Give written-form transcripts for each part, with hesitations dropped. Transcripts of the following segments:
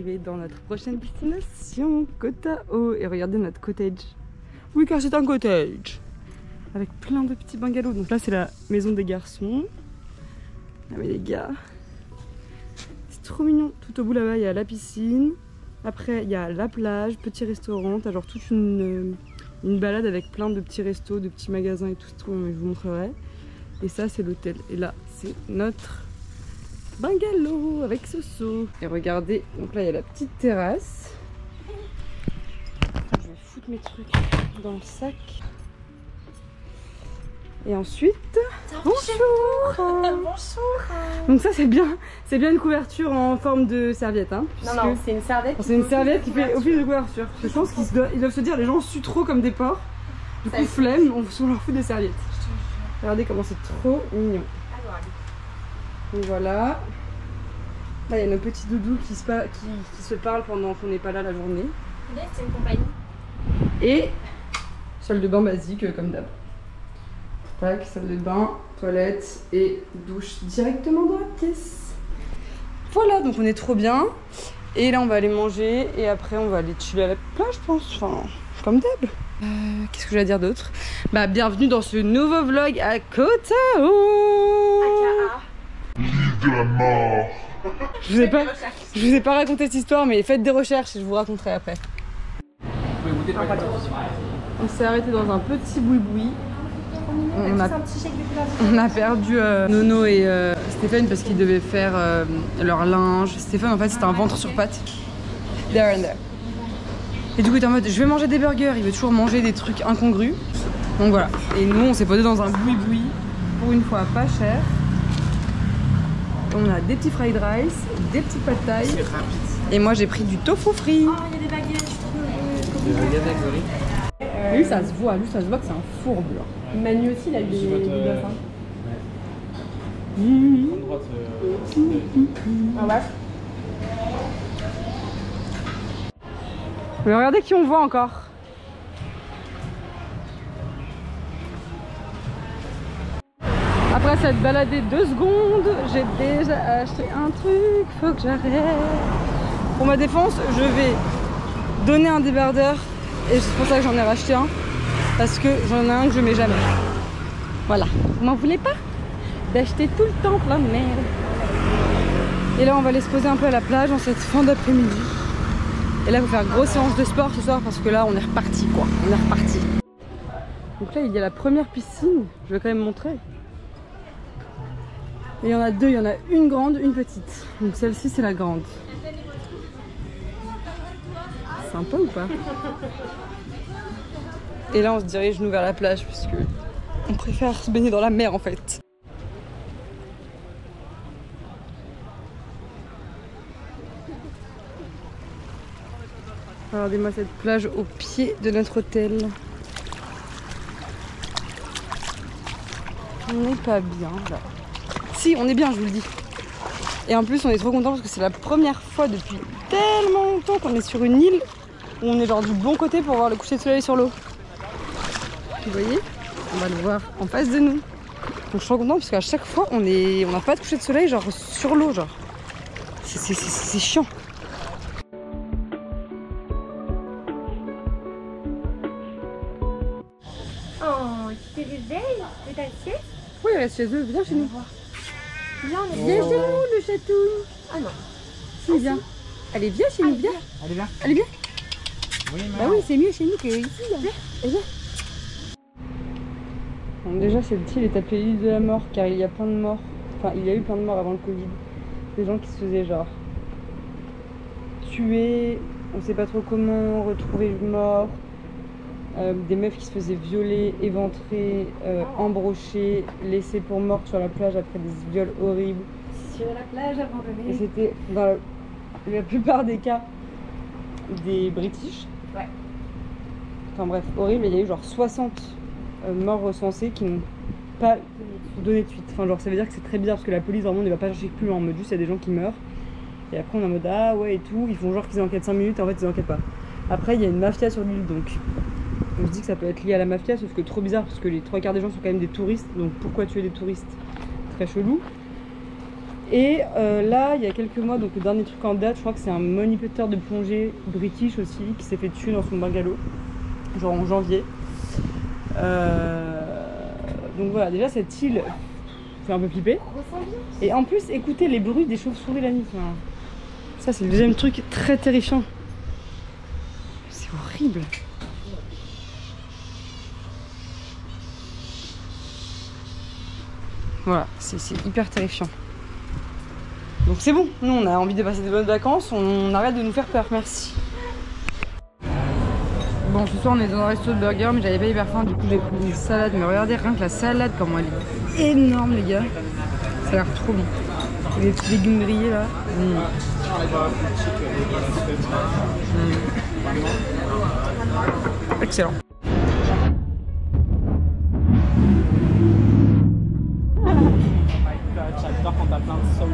arrivé dans notre prochaine destination, Kotao. Et regardez notre cottage. Oui, car c'est un cottage. Avec plein de petits bungalows. Donc là, c'est la maison des garçons. Ah mais les gars, c'est trop mignon. Tout au bout là-bas, il y a la piscine. Après, il y a la plage, petit restaurant. T'as genre toute une balade avec plein de petits restos, de petits magasins et tout. C'est trop, je vous montrerai. Et ça, c'est l'hôtel. Et là, c'est notre bungalow avec Soso. Et regardez, donc là, il y a la petite terrasse. Je vais foutre mes trucs dans le sac. Et ensuite, bonjour. Bonjour. Donc ça c'est bien une couverture en forme de serviette hein. Non, c'est une serviette. C'est une serviette qui fait office de couverture. Je pense qu'ils doivent se dire les gens suent trop comme des porcs. Du coup flemme, on leur fout des serviettes. Regardez comment c'est trop mignon. Donc voilà. Là il y a nos petits doudous qui se parlent pendant qu'on n'est pas là la journée. C'est une compagnie. Et salle de bain basique comme d'hab. Tac, salle de bain, toilette et douche directement dans la pièce. Voilà, donc on est trop bien. Et là on va aller manger et après on va aller chiller à la plage je pense, enfin comme d'hab. Qu'est-ce que j'ai à dire d'autre? Bah bienvenue dans ce nouveau vlog à Kotao. AKA de la mort. Je vous ai pas raconté cette histoire mais faites des recherches et je vous raconterai après. On s'est arrêté dans un petit boui-boui. On a perdu Nono et Stéphane parce qu'ils devaient faire leur linge. Stéphane en fait c'était un ventre sur pattes. There and there. Et du coup il était en mode je vais manger des burgers, il veut toujours manger des trucs incongrus. Donc voilà. Et nous on s'est posé dans un boui-boui pour une fois pas cher. On a des petits fried rice, des petits pad thai. Et moi j'ai pris du tofu frit. Oh il y a des baguettes. Des baguettes avec le riz. Lui ça se voit que c'est un fourbe là. Manu aussi il a eu des gosses. Ah ouais. Mais regardez qui on voit encore. Après s'être baladé 2 secondes, j'ai déjà acheté un truc, faut que j'arrête. Pour ma défense, je vais donner un débardeur et c'est pour ça que j'en ai racheté un. Parce que j'en ai un que je mets jamais. Voilà. Vous m'en voulez pas d'acheter tout le temps plein de merde. Et là on va aller se poser un peu à la plage en cette fin d'après-midi. Et là il faut faire grosse séance de sport ce soir parce que là on est reparti quoi. On est reparti. Donc là il y a la première piscine. Je vais quand même montrer. Et il y en a deux. Il y en a une grande, une petite. Donc celle-ci c'est la grande. Sympa ou pas? Et là on se dirige nous vers la plage puisque on préfère se baigner dans la mer en fait. Regardez-moi cette plage au pied de notre hôtel. On n'est pas bien là. Si on est bien je vous le dis. Et en plus on est trop content parce que c'est la première fois depuis tellement longtemps qu'on est sur une île où on est genre du bon côté pour voir le coucher de soleil sur l'eau. Vous voyez, on va le voir en face de nous. Donc je suis trop contente parce qu'à chaque fois on n'a pas de coucher de soleil genre sur l'eau genre. C'est chiant. Oh, tu te réveilles de ta sieste? Oui, reste chez eux, viens chez nous. Viens, on est Viens chez nous le chatouille. Ah non. Si, viens. Allez, viens chez nous, viens. Allez, viens. Allez, viens. Oui, Bah oui, c'est mieux chez nous que ici. Viens. Viens. Bon, déjà, cette île est appelée l'île de la mort car il y a plein de morts. Enfin, il y a eu plein de morts avant le Covid. Des gens qui se faisaient genre tuer, on sait pas trop comment, retrouver morts. Des meufs qui se faisaient violer, éventrer, embrocher, laisser pour mortes sur la plage après des viols horribles. Sur la plage abandonnée. Et c'était dans la plupart des cas des British. Ouais. Enfin bref, horrible. Il y a eu genre 60 morts recensés qui n'ont pas donné de suite. Enfin genre ça veut dire que c'est très bizarre parce que la police vraiment ne va pas chercher plus loin en mode juste il y a des gens qui meurent. Et après on est en mode ah ouais et tout. Ils font genre qu'ils enquêtent 5 minutes et en fait ils enquêtent pas. Après il y a une mafia sur l'île donc. On se dit que ça peut être lié à la mafia, sauf que trop bizarre parce que les 3 quarts des gens sont quand même des touristes, donc pourquoi tuer des touristes? Très chelou. Et là, il y a quelques mois, donc le dernier truc en date, je crois que c'est un moniteur de plongée british aussi, qui s'est fait tuer dans son bungalow, genre en janvier. Donc voilà, déjà cette île fait un peu flipper. Et en plus, écoutez les bruits des chauves-souris la nuit. Enfin, ça, c'est le deuxième truc très terrifiant. C'est horrible. Voilà, c'est hyper terrifiant. Donc c'est bon, nous on a envie de passer de bonnes vacances, on arrête de nous faire peur, merci. Bon, ce soir on est dans un resto de burger, mais j'avais pas hyper faim, du coup j'ai pris une salade. Mais regardez, rien que la salade, comment elle est énorme, les gars. Ça a l'air trop bon. Et les petits légumes grillés là. Excellent. J'adore quand t'as plein de sauce.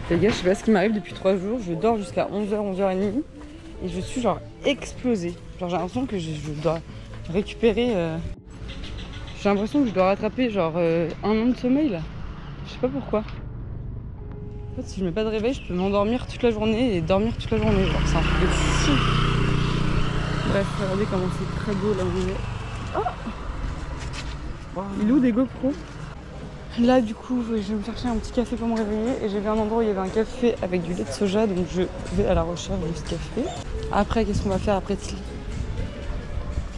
Les gars, je sais pas ce qui m'arrive depuis 3 jours, je dors jusqu'à 11h, 11h30 et je suis genre explosée. Genre j'ai l'impression que je dois récupérer, j'ai l'impression que je dois rattraper genre 1 an de sommeil là. Je sais pas pourquoi. En fait, si je mets pas de réveil, je peux m'endormir toute la journée et dormir toute la journée. Genre c'est un truc de fou. Bref, regardez comment c'est très beau là où on est. Oh, il est où des GoPros? Là du coup je vais me chercher un petit café pour me réveiller et j'ai vu un endroit où il y avait un café avec du lait de soja, donc je vais à la recherche de ce café. Après qu'est-ce qu'on va faire après Tilly?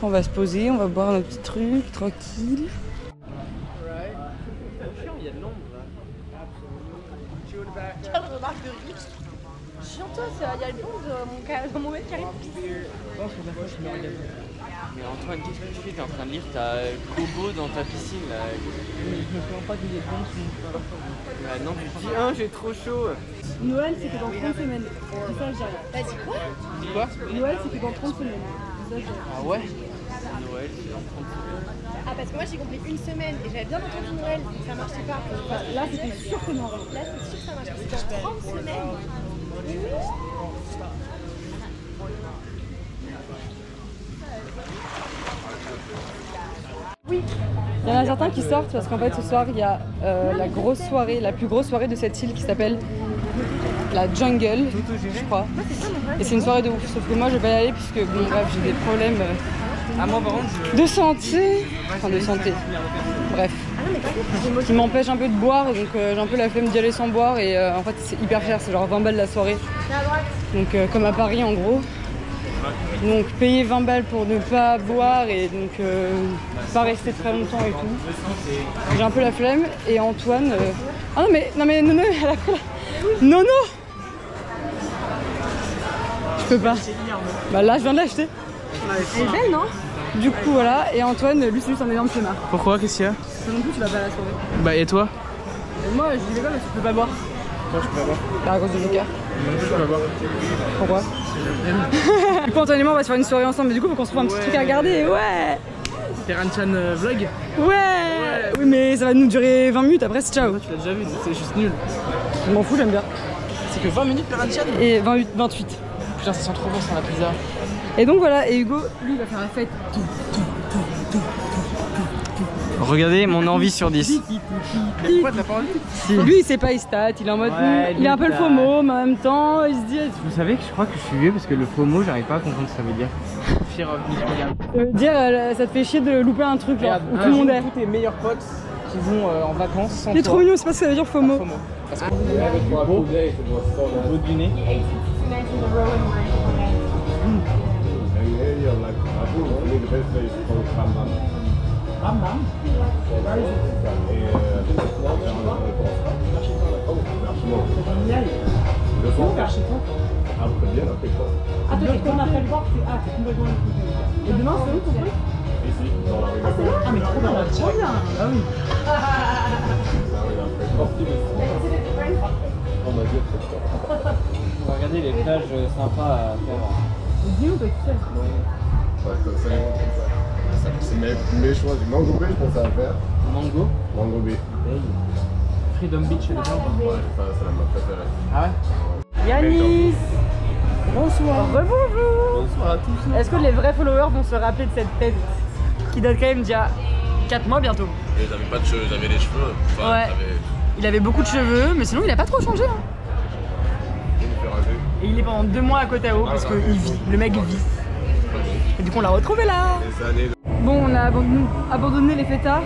On va se poser, on va boire nos petits trucs tranquille. Il y a de l'ombre là. Quelle remarque de riche. Chiant-toi, il y a le bon dans mon mec qui arrive. Mais Antoine, qu'est-ce que tu fais? T'es en train de lire ta Kobo dans ta piscine là. Je me plains pas qu'il y ait de l'ombre sur mon frère. Bah non, tu dis j'ai trop chaud. Noël c'est que dans 30 semaines. C'est ça, j'ai rien. T'as dit quoi? Dis quoi? Noël c'est que dans 30 semaines. C'est ça, j'ai rien. Ah ouais? Noël, c'est dans 30 semaines. Ah, parce que moi j'ai compris 1 semaine et j'avais bien entendu Noël, donc ça marchait pas. Là c'était sûr que non. Là c'est sûr que ça marche. C'est dans 30 semaines. Oui. Il y en a certains qui sortent parce qu'en fait ce soir il y a la grosse soirée, la plus grosse soirée de cette île qui s'appelle la Jungle, je crois. Et c'est une soirée de ouf, sauf que moi je vais pas y aller puisque bon bref j'ai des problèmes Moi par contre, de santé, enfin de santé, bref, qui m'empêche un peu de boire, donc j'ai un peu la flemme d'y aller sans boire et en fait c'est hyper cher, c'est genre 20 balles la soirée, donc comme à Paris en gros. Donc payer 20 balles pour ne pas boire et donc pas rester très longtemps et tout. J'ai un peu la flemme et Antoine... Ah non mais Nono, elle a pris la... Nono, je peux pas. Bah là je viens de l'acheter. Elle est belle non? Du coup voilà, et Antoine, lui c'est juste un énorme flemmard. Pourquoi? Qu'est-ce qu'il y a? Toi non plus tu vas pas à la soirée. Bah et toi? Et moi je dis pas mais tu peux pas boire. Moi je peux pas boire. Bah à cause de Joker. Moi je peux pas boire. Pourquoi? Du coup Antoine et moi on va se faire une soirée ensemble, mais du coup faut qu'on se trouve un petit truc à regarder, ouais. Terranchan vlog? Ouais. Oui mais ça va nous durer 20 minutes, après c'est ciao. Tu l'as déjà vu, c'est juste nul. Je m'en fous, j'aime bien. C'est que 20 minutes Terranchan? Et 28. Putain, ça sent trop bon sans la pizza. Et donc voilà, et Hugo, lui il va faire la fête. regardez mon envie sur 10. Pourquoi t'as pas envie? Lui il sait pas, il stat, il est en mode... Ouais, il est un peu le FOMO, mais en même temps il se dit... Vous savez que je crois que je suis vieux parce que le FOMO, j'arrive pas à comprendre ce que ça veut dire. Fear of missing out. Ça veut dire, ça te fait chier de louper un truc genre, où tout le monde est. Tous tes meilleurs potes qui vont en vacances sans Il est toi. trop mignon, c'est pas ce que ça veut dire FOMO. FOMO. Parce que beau du nez. Ah, toi, quand on appelle voir, c'est complètement le truc. Et demain, c'est où ton truc? Ici, dans la rue. Ah, c'est là? Ah, mais trop bien, trop bien. Ah oui. On va regarder regarder les plages sympas à faire. Dis-nous, toi, qui sais. Ouais, comme ça. C'est mes choix. Du Mango Bay, je pensais à faire. Mango. Mango Bay. Freedom Beach, les gens. Ouais, c'est ma préférée. Ah ouais? Yanis. Bonsoir. Rebonjour. Bonsoir à tous. Est-ce que les vrais followers vont se rappeler de cette tête qui date quand même d'il y a 4 mois bientôt? Et j'avais pas de cheveux, j'avais les cheveux. Enfin, Ouais. Il avait beaucoup de cheveux, mais sinon il a pas trop changé. Hein. Et il est pendant 2 mois à Kotao parce qu'il vit, le mec vit. Et du coup on l'a retrouvé là. Bon, on a abandonné les fêtards.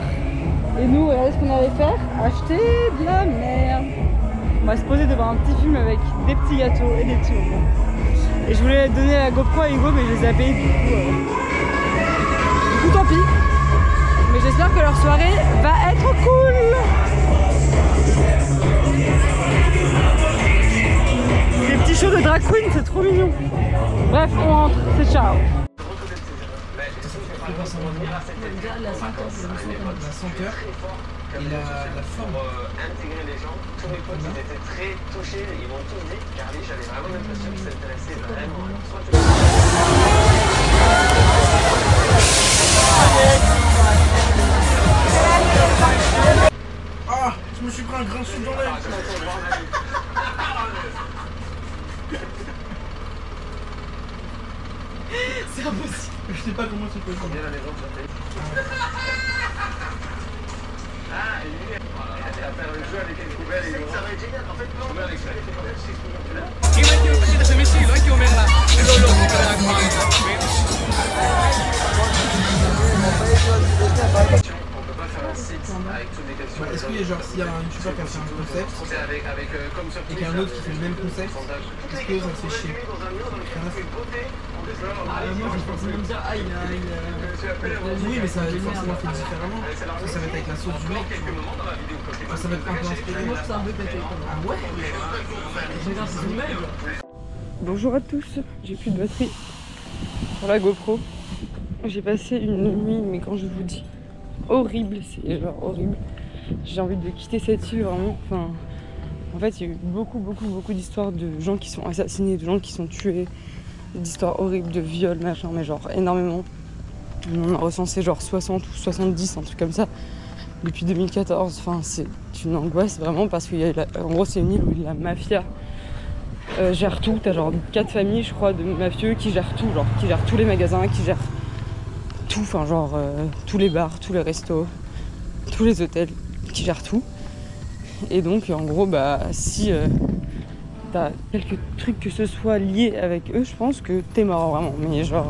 Et nous, regardez ce qu'on allait faire, acheter de la merde. On va se poser devant un petit film avec des petits gâteaux et des petits bonbons. Et je voulais donner la GoPro à Hugo, mais je les ai payés du coup tant pis. Mais j'espère que leur soirée va être cool. Des petits shows de drag queen, c'est trop mignon. Bref, on rentre, c'est ciao. La senteur et la forme. Intégrer les gens, tous mes potes ils étaient très touchés, ils m'ont tous dit, Carly, j'avais vraiment l'impression que ça t'intéressait vraiment. Ah, je me suis pris un grain de sud dans l'œil. C'est impossible. Je sais pas comment c'est possible. Ah, et lui, elle a fait un jeu avec une poubelle et ça va être génial. En fait, non, avec ça. On peut pas faire un site avec toutes les questions. Est-ce qu'il y a genre, s'il y a un youtubeur qui a fait un concept et qu'il y a un autre qui fait le même concept, est-ce que ça te fait chier? Moi je pensais même dire, il a... Oui, mais ça va être forcément fait différemment. Ça va être avec la sauce du mec. Ça va être un peu inspiré. Moi je trouve ça un peu pété. Ah ouais? Regarde, c'est une mail. Bonjour à tous, j'ai plus de batterie sur la GoPro. J'ai passé une nuit, mais quand je vous dis horrible, c'est genre horrible. J'ai envie de quitter cette île vraiment. Enfin, en fait, il y a eu beaucoup d'histoires de gens qui sont assassinés, de gens qui sont tués, d'histoires horribles de viols, machin, mais genre énormément. On a recensé genre 60 ou 70, un truc comme ça, depuis 2014. Enfin, c'est une angoisse vraiment parce qu'il y a en gros, c'est une île où la mafia gère tout. T'as genre 4 familles, je crois, de mafieux qui gèrent tout, genre qui gèrent tous les magasins, qui gèrent tout, enfin genre tous les bars, tous les restos, tous les hôtels, qui gèrent tout. Et donc en gros bah si t'as quelques trucs que ce soit lié avec eux, je pense que t'es mort vraiment. Mais genre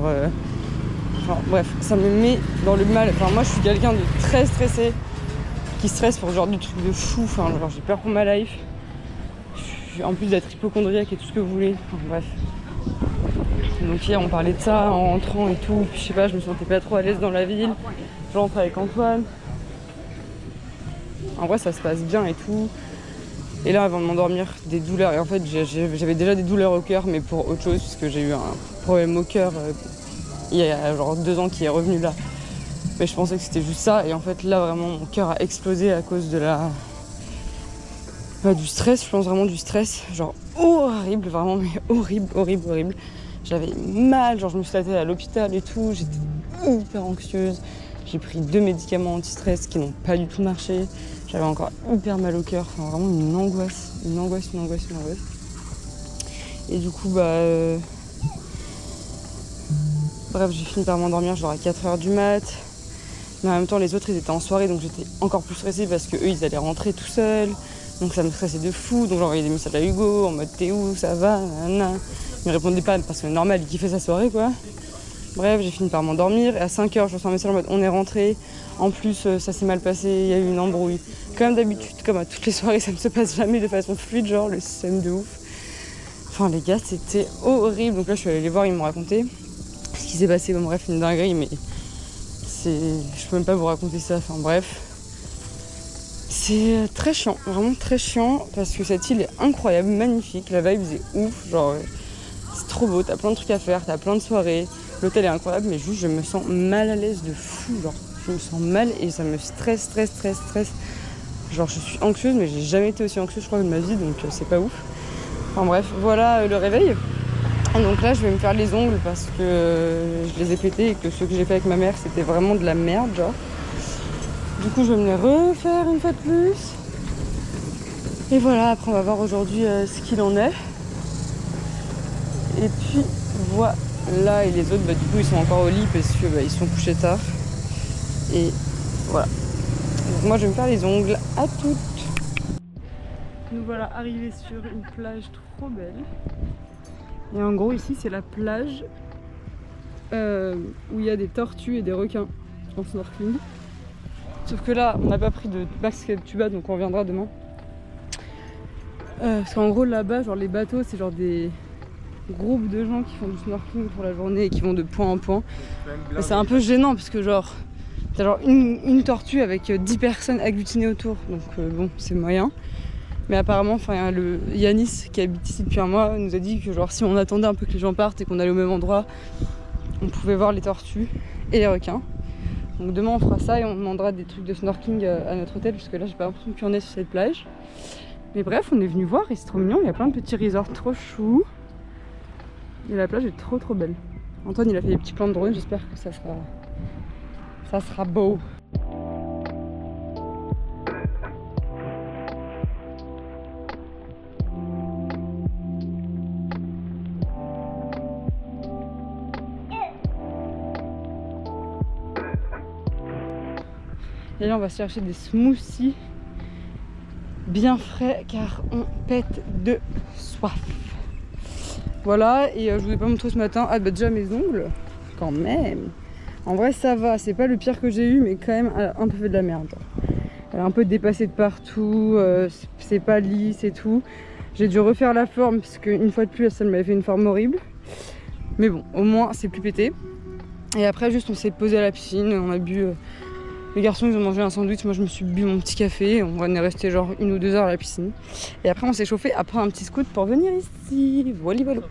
enfin, bref, ça me met dans le mal. Enfin moi je suis quelqu'un de très stressé, qui stresse pour ce genre de trucs de fou. Enfin genre j'ai peur pour ma life. En plus d'être hypochondriaque et tout ce que vous voulez. Enfin, bref. Donc hier on parlait de ça en rentrant et tout, puis je sais pas, je me sentais pas trop à l'aise dans la ville. Je rentre avec Antoine. En vrai ça se passe bien et tout. Et là avant de m'endormir, des douleurs. Et en fait j'avais déjà des douleurs au cœur, mais pour autre chose, puisque j'ai eu un problème au cœur il y a genre 2 ans qui est revenu là. Mais je pensais que c'était juste ça, et en fait là vraiment mon cœur a explosé à cause de du stress, je pense vraiment du stress, genre horrible, vraiment mais horrible. J'avais mal, genre je me suis allée à l'hôpital et tout, j'étais hyper anxieuse. J'ai pris 2 médicaments anti-stress qui n'ont pas du tout marché. J'avais encore hyper mal au cœur, enfin vraiment une angoisse. Et du coup bref, j'ai fini par m'endormir genre à 4h du mat. Mais en même temps les autres ils étaient en soirée, donc j'étais encore plus stressée parce que eux ils allaient rentrer tout seuls. Donc ça me stressait de fou, donc j'envoyais des messages à Hugo en mode t'es où, ça va, nanana. Il me répondait pas parce que normal, il kiffait sa soirée quoi. Bref, j'ai fini par m'endormir et à 5h je reçois un message en mode on est rentré. En plus ça s'est mal passé, il y a eu une embrouille. Comme d'habitude, comme à toutes les soirées, ça ne se passe jamais de façon fluide, genre le seum de ouf. Enfin les gars, c'était horrible. Donc là je suis allée les voir, ils m'ont raconté ce qui s'est passé. Bon bref, une dinguerie, mais je peux même pas vous raconter ça, enfin bref. C'est très chiant, vraiment très chiant, parce que cette île est incroyable, magnifique, la vibe est ouf, genre c'est trop beau, t'as plein de trucs à faire, t'as plein de soirées, l'hôtel est incroyable, mais juste je me sens mal à l'aise de fou, genre je me sens mal et ça me stresse. Genre je suis anxieuse, mais j'ai jamais été aussi anxieuse je crois de ma vie, donc c'est pas ouf. Enfin bref, voilà le réveil. Et donc là je vais me faire les ongles parce que je les ai pétés et que ceux que j'ai fait avec ma mère c'était vraiment de la merde genre. Du coup je vais me les refaire une fois de plus. Et voilà, après on va voir aujourd'hui ce qu'il en est. Et puis voilà, et les autres bah, du coup ils sont encore au lit parce que bah, ils sont couchés tard. Et voilà. Donc moi je vais me faire les ongles. À toutes. Nous voilà arrivés sur une plage trop belle. Et en gros ici c'est la plage où il y a des tortues et des requins en snorkeling. Sauf que là on n'a pas pris de basket tuba donc on reviendra demain. Parce qu'en gros là-bas genre les bateaux c'est genre des groupes de gens qui font du snorkeling pour la journée et qui vont de point en point. C'est un peu gênant parce que genre t'as genre une tortue avec 10 personnes agglutinées autour donc bon c'est moyen. Mais apparemment, enfin, le Yanis qui habite ici depuis un mois nous a dit que genre si on attendait un peu que les gens partent et qu'on allait au même endroit, on pouvait voir les tortues et les requins. Donc demain on fera ça et on demandera des trucs de snorkeling à notre hôtel puisque là j'ai pas l'impression qu'il y en ait sur cette plage. Mais bref, on est venu voir et c'est trop mignon, il y a plein de petits resorts trop choux. Et la plage est trop belle. Antoine il a fait des petits plans de drone, j'espère que ça sera beau. Et là on va chercher des smoothies bien frais car on pète de soif. Voilà, et je vous ai pas montré ce matin, ah bah déjà mes ongles, quand même. En vrai ça va, c'est pas le pire que j'ai eu mais quand même elle a un peu fait de la merde. Elle a un peu dépassé de partout, c'est pas lisse et tout. J'ai dû refaire la forme parce qu'une fois de plus ça m'avait fait une forme horrible. Mais bon, au moins c'est plus pété. Et après juste on s'est posé à la piscine, on a bu... Les garçons ils ont mangé un sandwich, moi je me suis bu mon petit café, on est resté genre 1 ou 2 heures à la piscine. Et après on s'est chauffé après un petit scoot pour venir ici. Voilà.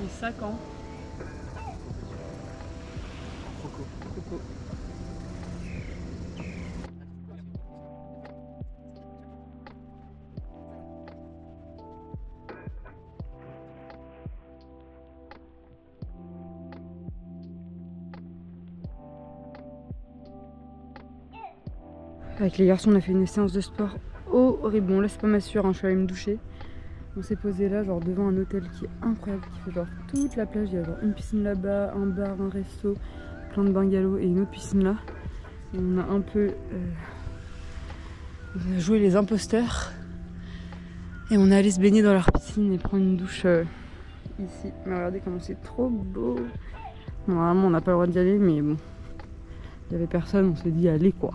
Les sacs en Croco. Avec les garçons on a fait une séance de sport horrible. Bon là c'est pas ma sueur, hein, je suis allée me doucher. On s'est posé là genre devant un hôtel qui est incroyable, qui fait genre toute la plage. Il y a genre une piscine là-bas, un bar, un resto, plein de bungalows et une autre piscine là. Et on a un peu joué les imposteurs. Et on est allé se baigner dans leur piscine et prendre une douche ici. Mais regardez comment c'est trop beau. Bon, normalement on n'a pas le droit d'y aller mais bon. Il n'y avait personne, on s'est dit allez quoi.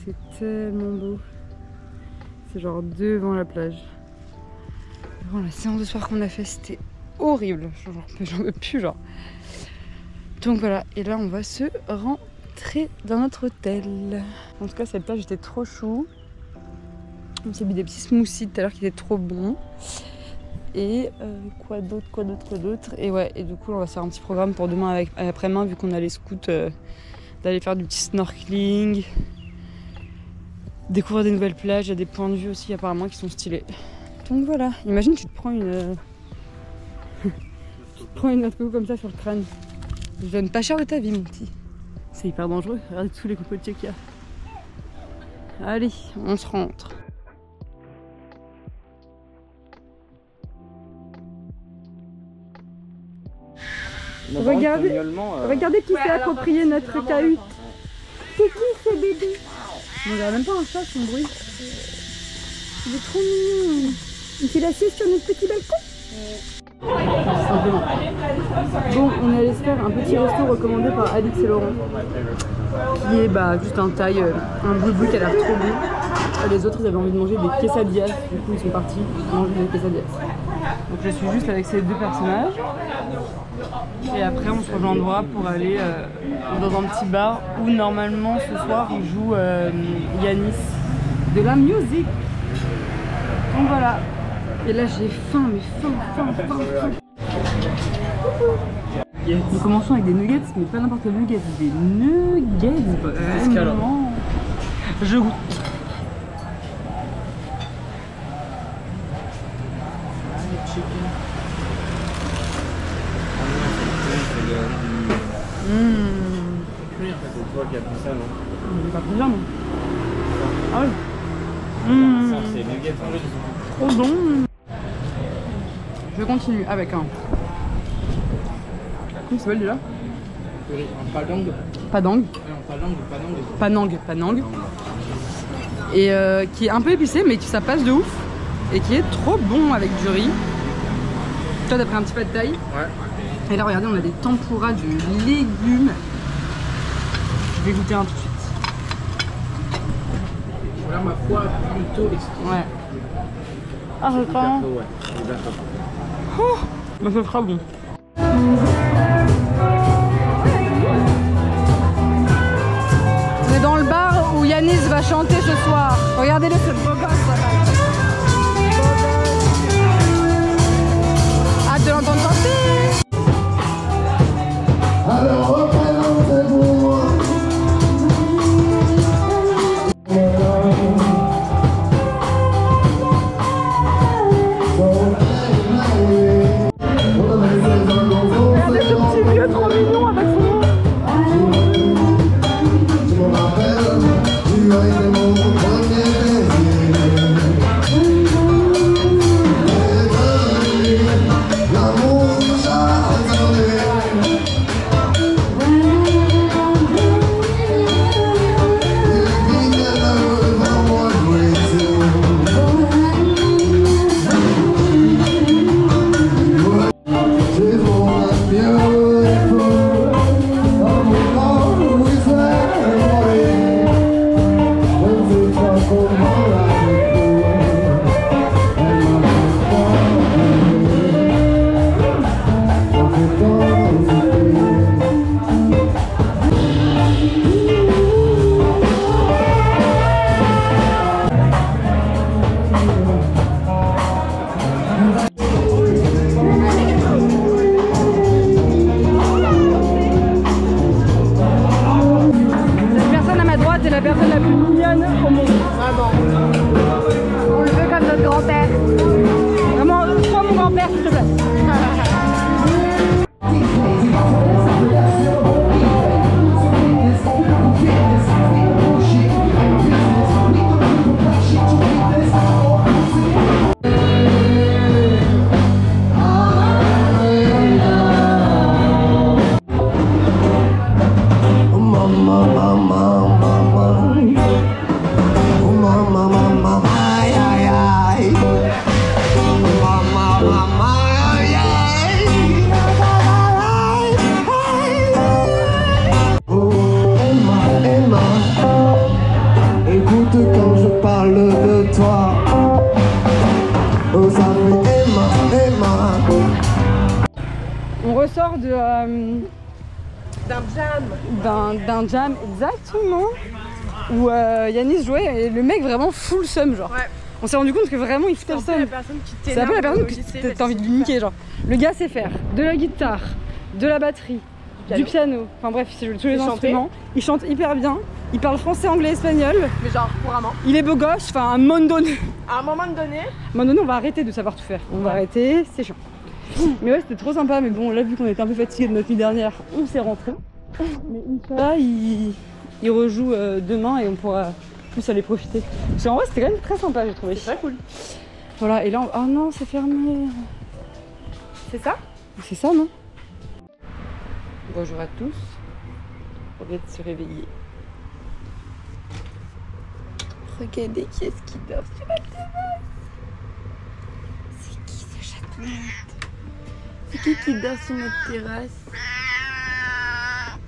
C'est tellement beau. C'est genre devant la plage. Bon, la séance de soir qu'on a fait c'était horrible. J'en veux plus genre. Donc voilà, et là on va se rentrer dans notre hôtel. En tout cas cette plage était trop chou. On s'est mis des petits smoothies tout à l'heure qui étaient trop bons. Et quoi d'autre. Et ouais, et du coup on va faire un petit programme pour demain après-demain vu qu'on a les scouts d'aller faire du petit snorkeling. Découvrir des nouvelles plages, il y a des points de vue aussi apparemment qui sont stylés. Donc voilà, imagine tu te prends une noix de coco comme ça sur le crâne. Je donne pas cher de ta vie mon petit. C'est hyper dangereux, regardez tous les cocotiers qu'il y a. Allez, on se rentre. Regardez qui s'est approprié notre cahute. C'est qui ce bébé? On dirait même pas un chat, son bruit. Il est trop mignon. Il fait la sieste sur notre petit balcon. Simplement. Bon, on est allé se faire un petit resto recommandé par Alix et Laurent. Qui est juste un taille, un boui qui a l'air trop bon. Les autres ils avaient envie de manger des quesadillas. Du coup ils sont partis manger des quesadillas. Donc je suis juste avec ces deux personnages. Et après on se rejoindra pour aller dans un petit bar où normalement ce soir il joue Yanis de la musique. Donc voilà. Et là j'ai faim, mais faim. Coucou. commençons avec des nuggets, mais pas n'importe quel nuggets, des nuggets vraiment. Je goûte. C'est toi qui as pris ça, non? Pas plus bien, non? Ah oui. Ça, c'est nuggets. Trop bon. Je continue avec un. Comment ça s'appelle déjà? Padang. Padang. Non, Padang. Panang. Et qui est un peu épicé, mais qui ça passe de ouf. Et qui est trop bon avec du riz. Toi, t'as pris un petit peu de taille. Ouais. Et là, regardez, on a des tempura de légumes. Je vais goûter un tout de suite. Voilà ma foi plutôt exquise. Ouais. Ah, c'est Hyper pas. chaud, ouais. Hyper chaud. Oh, bah, ça sera bon. On est dans le bar où Yanis va chanter ce soir. Regardez-le, ce beau gosse là-bas. Hâte de l'entendre chanter. Alors représentez-vous. Regardez ce petit vieux trop mignon avec son nom. Tu me rappelles, tu as été mon premier baiser. L'amour nous a attendus. Cette personne à ma droite est la personne la plus mignonne au monde. Vraiment. On le veut comme notre grand-père. Vraiment, sois mon grand-père s'il te plaît. Écoute quand je parle de toi. Oh, ça fait Emma. On ressort de D'un jam. d'un jam exactement où Yanis jouait et le mec vraiment full seum genre. Ouais. On s'est rendu compte que vraiment il foutait le C'est un peu seum. la personne qui C'est un peu la personne que t'énerve t'as envie de lui niquer genre. Le gars sait faire de la guitare, de la batterie, du piano. Enfin bref, il sait jouer tous les Il instruments. Il chante hyper bien. Il parle français, anglais, espagnol. Mais genre couramment. Il est beau gosse. Enfin à un moment donné, À un moment donné, on va arrêter de savoir tout faire. On va arrêter, c'est chiant. Mais ouais, c'était trop sympa. Mais bon, là vu qu'on était un peu fatigué de notre nuit dernière, on s'est rentré. Mais Inch'Allah, il rejoue demain et on pourra plus aller profiter. Parce qu'en vrai, c'était quand même très sympa, j'ai trouvé. c'est très cool. Voilà, et là, oh non, c'est fermé. C'est ça? C'est ça, non? Bonjour à tous. On vient de se réveiller. Regardez qui est-ce qui dort sur la terrasse. C'est qui ce chaton? C'est qui dort sur notre terrasse?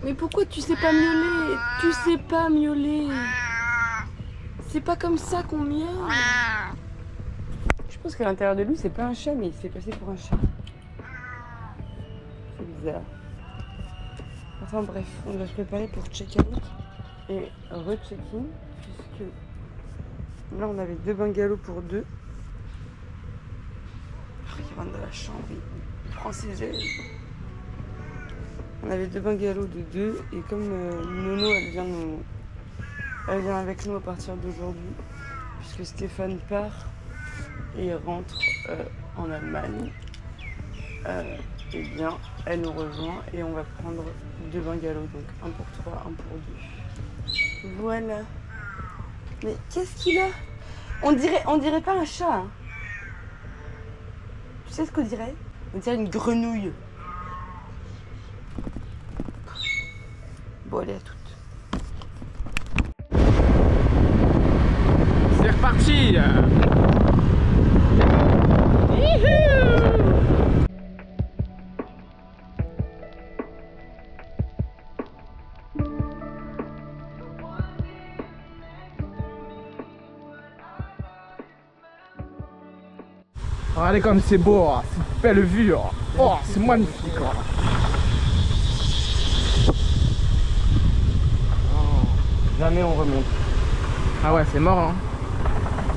Mais pourquoi tu sais pas miauler? Tu sais pas miauler. C'est pas comme ça qu'on miaule. Je pense qu'à l'intérieur de lui, c'est pas un chat, mais il se fait passer pour un chat. C'est bizarre. Enfin bref, on va se préparer pour check-out et re-check-in, puisque là on avait 2 bungalows pour 2. Il rentre dans la chambre, il prend ses ailes. On avait 2 bungalows de 2 et comme Nono elle vient avec nous à partir d'aujourd'hui puisque Stéphane part et rentre en Allemagne. Eh bien, elle nous rejoint et on va prendre 2 bungalows, donc un pour 3, un pour 2. Voilà. Mais qu'est-ce qu'il a? On dirait pas un chat. Hein. Tu sais ce qu'on dirait? On dirait une grenouille. Bon, allez à toutes. C'est reparti. Regardez comme c'est beau, c'est une belle vue. Oh, c'est magnifique. Jamais on remonte. Ah ouais, c'est mort. Hein.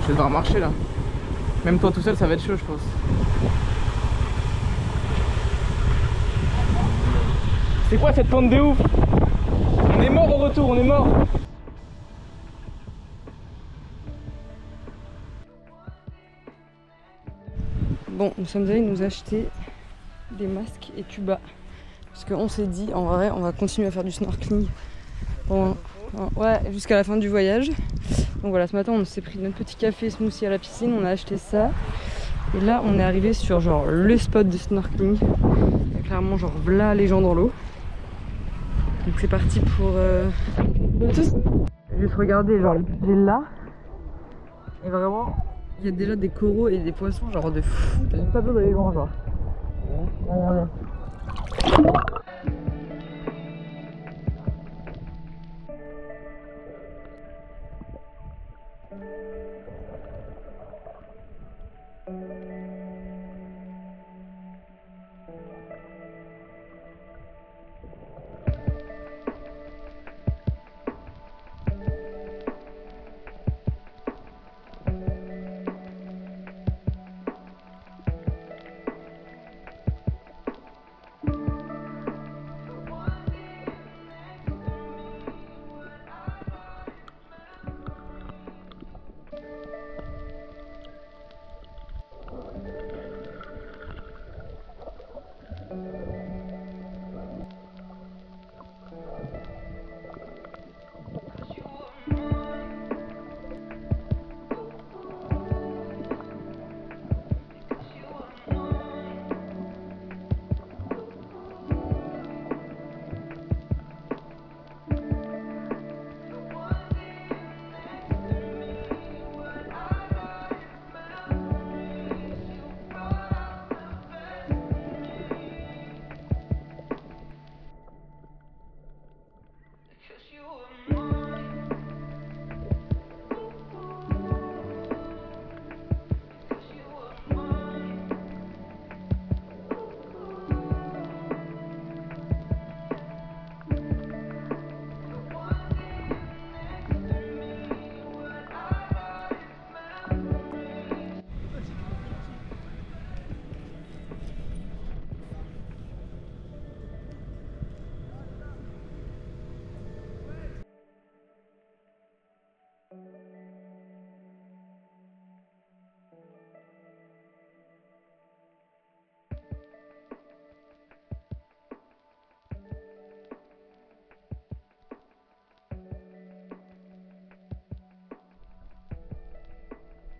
Je vais devoir marcher là. Même toi tout seul, ça va être chaud, je pense. C'est quoi cette pente de ouf? On est mort au retour, on est mort. Bon, nous sommes allés nous acheter des masques et tuba. Parce qu'on s'est dit, en vrai, on va continuer à faire du snorkeling jusqu'à la fin du voyage. Donc voilà, ce matin, on s'est pris notre petit café smoothie à la piscine, on a acheté ça. Et là, on est arrivé sur genre le spot de snorkeling. Il y a clairement genre là les gens dans l'eau. Donc c'est parti pour juste regarder genre le puits là. Et vraiment, il y a déjà des coraux et des poissons genre de fou. T'as même pas besoin d'aller loin genre. Regardez.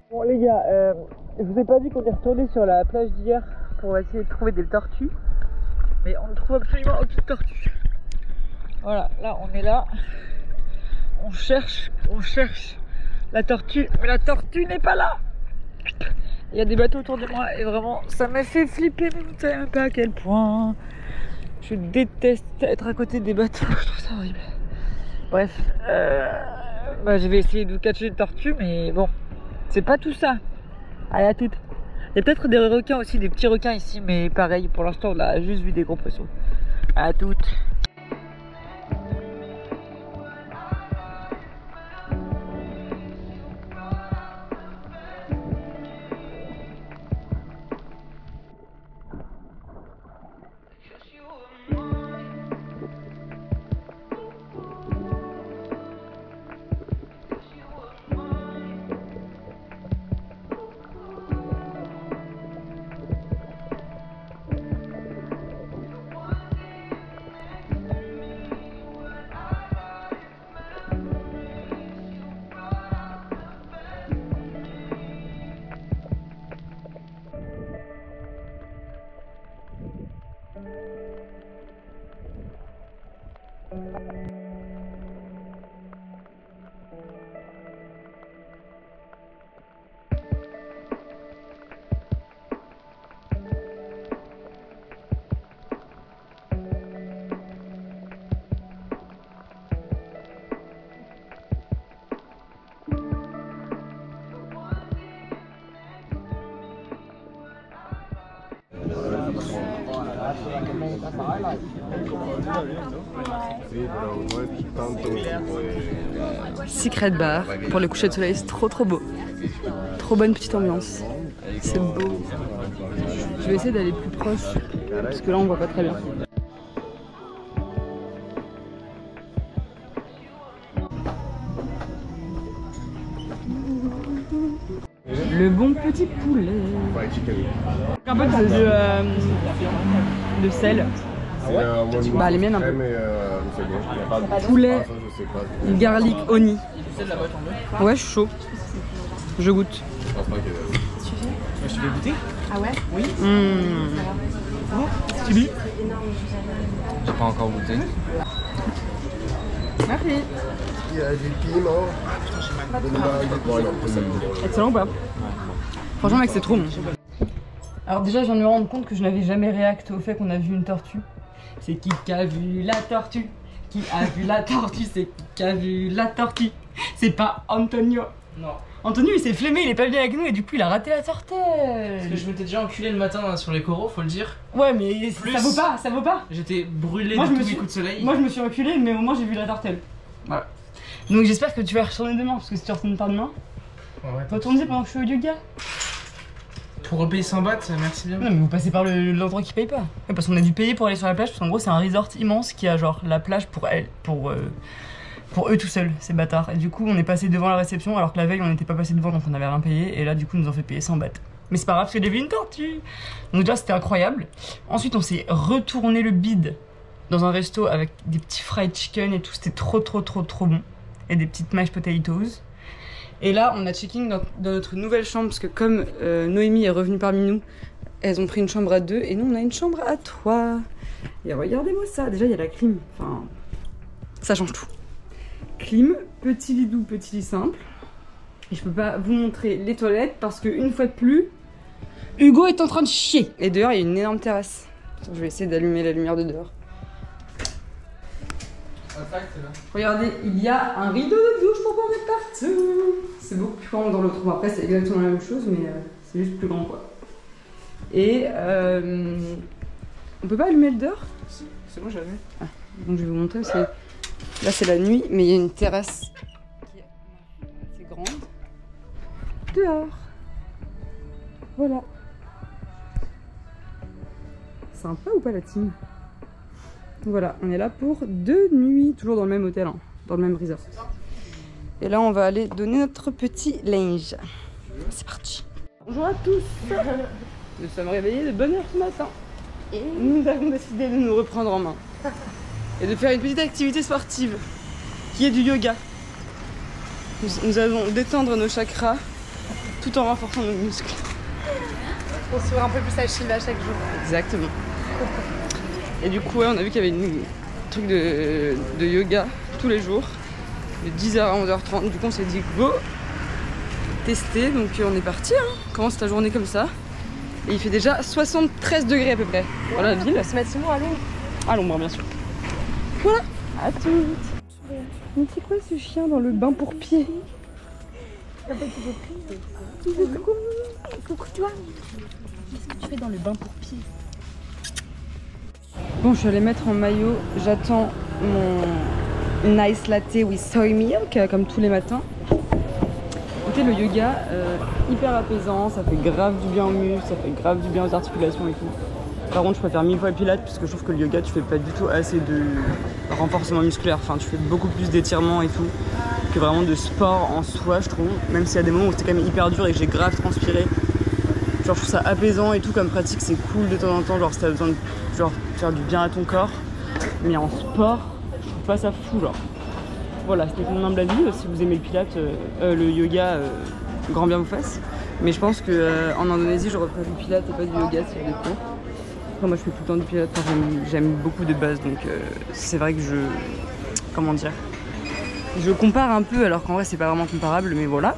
Bon les gars, je vous ai pas dit qu'on est retourné sur la plage d'hier pour essayer de trouver des tortues. Mais on ne trouve absolument aucune tortue. Voilà, là on est là. On cherche la tortue, mais la tortue n'est pas là. Il y a des bateaux autour de moi et vraiment ça m'a fait flipper, mais vous ne savez même pas à quel point. Je déteste être à côté des bateaux, je trouve ça horrible. Bref, je vais essayer de catcher une tortue, mais bon, c'est pas tout ça. Allez, à toutes. Il y a peut-être des requins aussi, des petits requins ici, mais pareil, pour l'instant on a juste vu des gros poissons. À toutes. Secret bar pour le coucher de soleil, c'est trop beau. Trop bonne petite ambiance. C'est beau. Je vais essayer d'aller plus proche parce que là on voit pas très bien. Le bon petit poulet. Un peu de sel. Bah les miennes un peu. Poulet, garlic, oni. Ouais, je suis chaud. Je goûte. Je te fais goûter? Ah ouais? Oui. Tu lis? J'ai pas encore goûté. Merci. Il y a du piment. Excellent ou pas? Franchement mec, c'est trop bon. Alors déjà je viens de me rendre compte que je n'avais jamais réacté au fait qu'on a vu une tortue. C'est qui a vu la tortue? Qui a vu la tortue? C'est qui a vu la tortue? C'est pas Antonio. Non. Antonio il s'est flémé, il est pas venu avec nous et du coup il a raté la tortue. Parce que je m'étais déjà enculé le matin là, sur les coraux, faut le dire. Ouais mais Plus. ça vaut pas, ça vaut pas. J'étais brûlé Moi, de je me tous les suis- coups de soleil. Moi je me suis reculé mais au moins j'ai vu la tortelle. Voilà. Donc j'espère que tu vas retourner demain parce que si tu retournes pas demain, Ouais. retournez pendant que je suis au yoga. Pour repayer 100 bahts, merci bien. Non mais vous passez par l'endroit qui paye pas. Ouais, parce qu'on a dû payer pour aller sur la plage parce qu'en gros c'est un resort immense qui a genre la plage pour eux tout seuls, ces bâtards. Et du coup on est passé devant la réception alors que la veille on n'était pas passé devant donc on n'avait rien payé et là du coup ils nous ont fait payer 100 bahts. Mais c'est pas grave parce que j'ai vu une tortue. Donc déjà c'était incroyable. Ensuite on s'est retourné le bide dans un resto avec des petits fried chicken et tout, c'était trop bon. Et des petites mashed potatoes. Et là, on a check-in dans notre nouvelle chambre parce que comme Noémie est revenue parmi nous, elles ont pris une chambre à 2 et nous on a une chambre à 3. Et regardez-moi ça, déjà il y a la clim, enfin ça change tout. Clim, petit lit doux, petit lit simple. Et je peux pas vous montrer les toilettes parce que une fois de plus, Hugo est en train de chier. Et dehors il y a une énorme terrasse. Je vais essayer d'allumer la lumière de dehors. Regardez, il y a un rideau de douche pour pas en mettre partout. C'est beaucoup plus grand dans l'autre. Bon, après, c'est exactement la même chose, mais c'est juste plus grand, quoi. Et on peut pas allumer le dehors? C'est bon, j'ai allumé. Ah, donc je vais vous montrer. Là, c'est la nuit, mais il y a une terrasse qui est assez grande. Dehors. Voilà. Sympa ou pas la team? Voilà, on est là pour 2 nuits, toujours dans le même hôtel, hein, dans le même resort. Et là, on va aller donner notre petit linge. C'est parti. Bonjour à tous. Nous sommes réveillés de bonne heure ce matin. Et nous avons décidé de nous reprendre en main. Et de faire une petite activité sportive, qui est du yoga. Nous allons détendre nos chakras, tout en renforçant nos muscles. On s'ouvre un peu plus à Shiva chaque jour. Exactement. Et du coup, ouais, on a vu qu'il y avait une truc de yoga tous les jours, de 10h à 11h30. Du coup, on s'est dit go tester. Donc, on est parti. Hein. On commence la journée comme ça. Et il fait déjà 73 degrés à peu près. Voilà la ville. On va se mettre sous à l'ombre. À l'ombre, bien sûr. Voilà. À toutes. Mais c'est quoi ce chien dans le bain pour pieds? Coucou toi. Qu'est-ce que tu fais dans le bain pour pieds? Bon, je suis allée mettre en maillot. J'attends mon nice latte with soy milk, comme tous les matins. Écoutez, le yoga, hyper apaisant, ça fait grave du bien aux muscles, ça fait grave du bien aux articulations et tout. Par contre, je préfère 1000 fois le pilates parce que je trouve que le yoga, tu fais pas du tout assez de renforcement musculaire. Enfin, tu fais beaucoup plus d'étirements et tout que vraiment de sport en soi, je trouve. Même s'il y a des moments où c'était quand même hyper dur et que j'ai grave transpiré. Genre, je trouve ça apaisant et tout comme pratique, c'est cool de temps en temps. Genre, si t'as besoin de faire du bien à ton corps. Mais en sport, je trouve pas ça fou, genre. Voilà, c'était mon humble avis. Si vous aimez le pilates, le yoga, grand bien vous fasse. Mais je pense qu'en Indonésie, j'aurais préféré du pilates et pas du yoga s'il y a des cours. Après moi je fais tout le temps du pilates, enfin, j'aime beaucoup de base donc c'est vrai que comment dire, je compare un peu alors qu'en vrai c'est pas vraiment comparable mais voilà.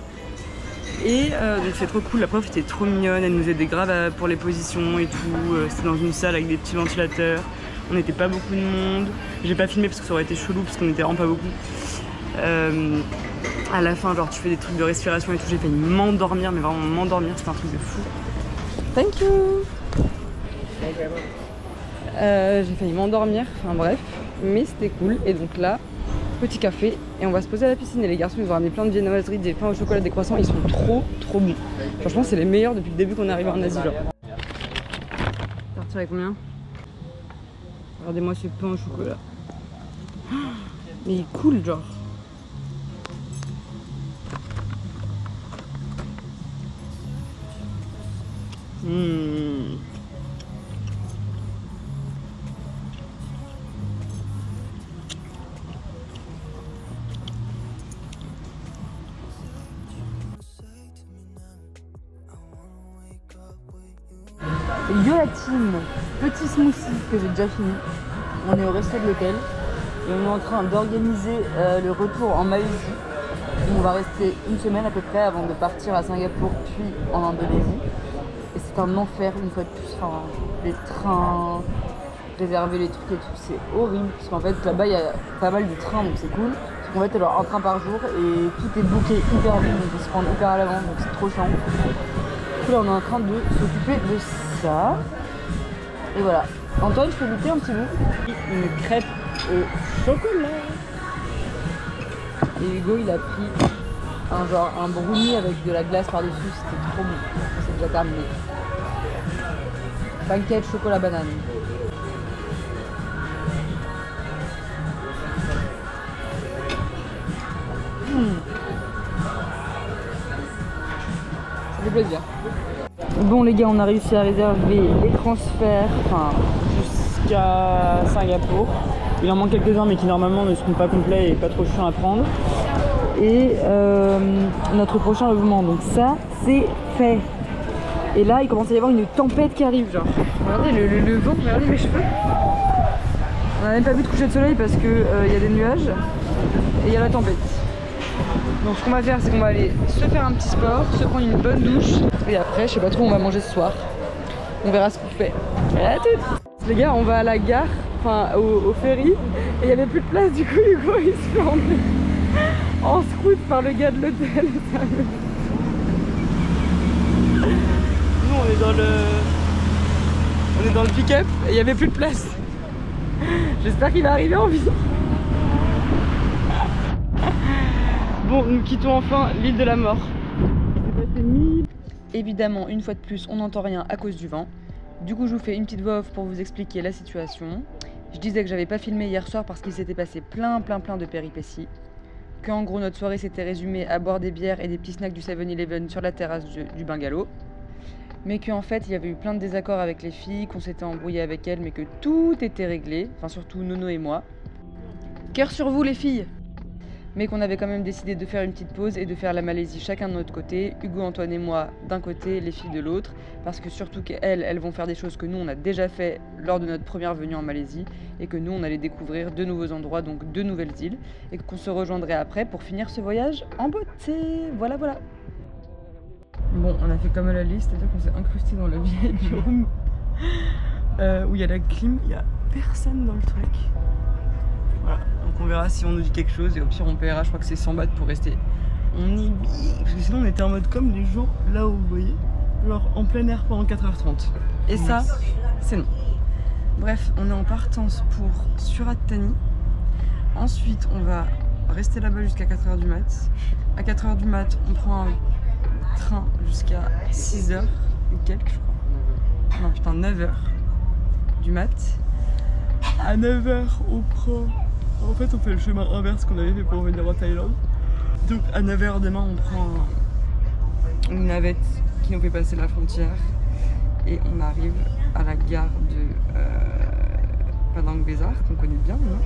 Et donc c'est trop cool, la prof était trop mignonne, elle nous aidait grave pour les positions et tout, c'était dans une salle avec des petits ventilateurs, on n'était pas beaucoup de monde, j'ai pas filmé parce que ça aurait été chelou parce qu'on était vraiment pas beaucoup. À la fin genre tu fais des trucs de respiration et tout, j'ai failli m'endormir mais vraiment m'endormir, c'était un truc de fou. Thank you. J'ai failli m'endormir, enfin bref, mais c'était cool. Et donc là, petit café et on va se poser à la piscine. Et les garçons ils ont ramené plein de viennoiseries, des pains au chocolat, des croissants, ils sont trop bons. Franchement c'est les meilleurs depuis le début qu'on est arrivé en Asie genre. T'as retiré combien? Regardez-moi ce pain au chocolat. Mais il est cool genre. Yoatine, petit smoothie que j'ai déjà fini. On est au resto de l'hôtel et on est en train d'organiser le retour en Malaisie. On va rester une semaine à peu près avant de partir à Singapour puis en Indonésie. Et c'est un enfer une fois de plus. Enfin, les trains, réserver les trucs et tout, c'est horrible. Parce qu'en fait là-bas il y a pas mal de trains donc c'est cool. Parce qu'en fait il y a un train par jour et tout est booké hyper vite donc ils se rendent hyper à l'avance donc c'est trop chiant. Du coup là on est en train de s'occuper de ça. Et voilà. Antoine, je peux goûter un petit bout. Une crêpe au chocolat. Et Hugo il a pris un brownie avec de la glace par-dessus, c'était trop bon. C'est déjà terminé. Pancake chocolat banane. Ça fait plaisir. Bon les gars, on a réussi à réserver les transferts jusqu'à Singapour. Il en manque quelques-uns mais qui normalement ne seront pas complets et pas trop chiants à prendre. Et notre prochain logement, donc ça c'est fait. Et là il commence à y avoir une tempête qui arrive genre. Regardez le vent, regardez mes cheveux. On n'a même pas vu de coucher de soleil parce que y a des nuages et il y a la tempête. Donc ce qu'on va faire c'est qu'on va aller se faire un petit sport, se prendre une bonne douche et après je sais pas trop où on va manger ce soir. On verra ce qu'on fait. À toutes. Les gars on va à la gare, enfin au ferry et il n'y avait plus de place du coup Hugo il se fait emmener en scout par le gars de l'hôtel. Nous on est dans le pick-up et il n'y avait plus de place. J'espère qu'il va arriver en vie. Bon, nous quittons enfin l'île de la mort. Évidemment, une fois de plus, on n'entend rien à cause du vent. Du coup, je vous fais une petite voix off pour vous expliquer la situation. Je disais que j'avais pas filmé hier soir parce qu'il s'était passé plein de péripéties. Qu'en gros, notre soirée s'était résumée à boire des bières et des petits snacks du 7-Eleven sur la terrasse du bungalow. Mais qu'en fait, il y avait eu plein de désaccords avec les filles, qu'on s'était embrouillé avec elles, mais que tout était réglé. Enfin, surtout Nono et moi. Cœur sur vous, les filles! Mais qu'on avait quand même décidé de faire une petite pause et de faire la Malaisie chacun de notre côté, Hugo, Antoine et moi d'un côté, les filles de l'autre, parce que surtout qu'elles vont faire des choses que nous on a déjà fait lors de notre première venue en Malaisie et que nous on allait découvrir de nouveaux endroits, donc de nouvelles îles, et qu'on se rejoindrait après pour finir ce voyage en beauté. Voilà. Bon, on a fait comme à la liste, c'est-à-dire qu'on s'est incrusté dans le VIP room où il y a la clim, il n'y a personne dans le truc. Voilà, donc on verra si on nous dit quelque chose et au pire on paiera, je crois que c'est 100 bahts pour rester. On est bien, parce que sinon on était en mode comme les gens là-haut, vous voyez, genre en plein air pendant 4h30. Et ça, c'est non. Bref, on est en partance pour Surat Thani. Ensuite, on va rester là-bas jusqu'à 4h du mat. À 4h du mat, on prend un train jusqu'à 6h et quelques, je crois. Non, putain, 9h du mat. À 9h, on prend... En fait, on fait le chemin inverse qu'on avait fait pour venir en Thaïlande. Donc, à 9h demain, on prend une navette qui nous fait passer la frontière. Et on arrive à la gare de Padang Besar, qu'on connaît bien, non?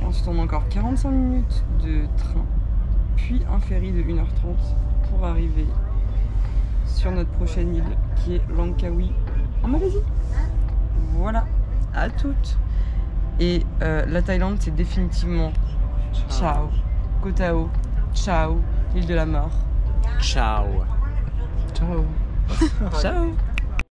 Et ensuite, on a encore 45 minutes de train, puis un ferry de 1h30 pour arriver sur notre prochaine île, qui est Langkawi, en Malaisie. voilà, à toutes. Et la Thaïlande, c'est définitivement ciao, Koh Tao, ciao, l'île de la mort. Ciao. Ciao. Ciao.